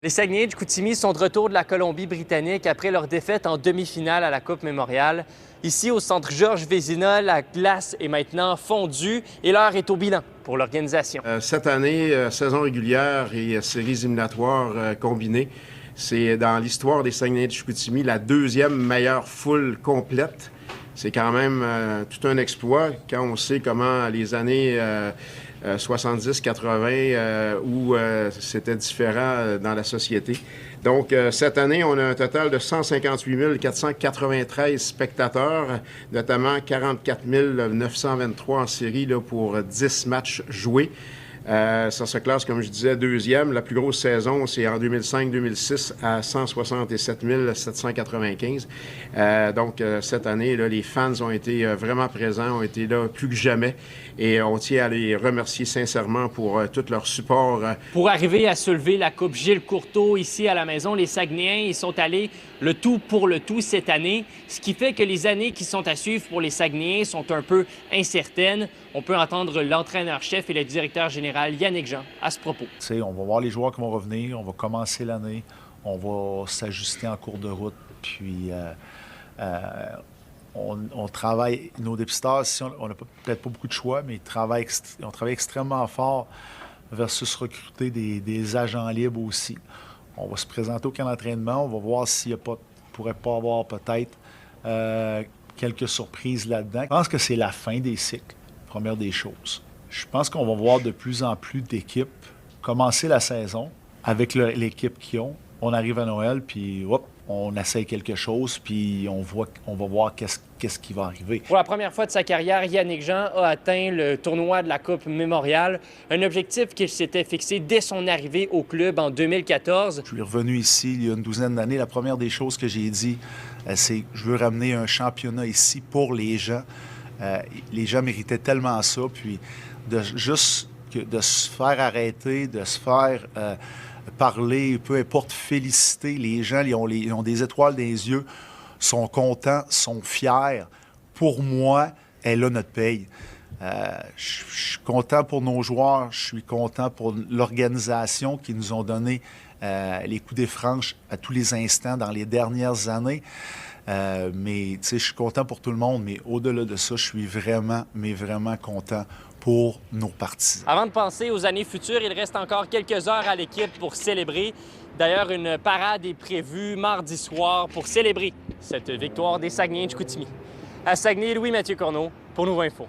Les Saguenayens de Chicoutimi sont de retour de la Colombie-Britannique après leur défaite en demi-finale à la Coupe Mémorial. Ici, au centre Georges Vézina, la glace est maintenant fondue et l'heure est au bilan pour l'organisation. Cette année, saison régulière et séries éliminatoires combinées, c'est dans l'histoire des Saguenayens de Chicoutimi la deuxième meilleure foule complète. C'est quand même tout un exploit quand on sait comment les années 70-80 où c'était différent dans la société. Donc, cette année, on a un total de 158 493 spectateurs, notamment 44 923 en série là, pour 10 matchs joués. Ça se classe, comme je disais, deuxième. La plus grosse saison, c'est en 2005-2006 à 167 795. Donc, cette année, là, les fans ont été vraiment présents, ont été là plus que jamais. Et on tient à les remercier sincèrement pour tout leur support. Pour arriver à soulever la Coupe Gilles Courteau ici à la maison, les Saguenayens, ils sont allés le tout pour le tout cette année, ce qui fait que les années qui sont à suivre pour les Saguenayens sont un peu incertaines. On peut entendre l'entraîneur-chef et le directeur général Yannick Jean à ce propos. On va voir les joueurs qui vont revenir, on va commencer l'année, on va s'ajuster en cours de route, puis on travaille, nos dépisteurs, on n'a peut-être pas beaucoup de choix, mais on travaille extrêmement fort versus recruter des agents libres aussi. On va se présenter au camp d'entraînement, on va voir s'il pourrait pas avoir peut-être quelques surprises là-dedans. Je pense que c'est la fin des cycles, première des choses. Je pense qu'on va voir de plus en plus d'équipes commencer la saison avec l'équipe qu'ils ont. On arrive à Noël, puis hop, on essaye quelque chose, puis on va voir qu'est-ce qui va arriver. Pour la première fois de sa carrière, Yannick Jean a atteint le tournoi de la Coupe Mémorial, un objectif qu'il s'était fixé dès son arrivée au club en 2014. Je suis revenu ici il y a une douzaine d'années. La première des choses que j'ai dit, c'est que je veux ramener un championnat ici pour les gens. Les gens méritaient tellement ça, puis de se faire arrêter, de se faire parler, peu importe, féliciter. Les gens, ils ont des étoiles dans les yeux, sont contents, sont fiers. Pour moi, elle a notre paye. Je suis content pour nos joueurs, je suis content pour l'organisation qui nous ont donné les coups des franches à tous les instants dans les dernières années. Mais tu sais, je suis content pour tout le monde, mais au-delà de ça, je suis vraiment content pour nos partisans. Avant de penser aux années futures, il reste encore quelques heures à l'équipe pour célébrer. D'ailleurs, une parade est prévue mardi soir pour célébrer cette victoire des Saguenayens de Chicoutimi. À Saguenay, Louis-Mathieu Corneau pour Nouveau Info.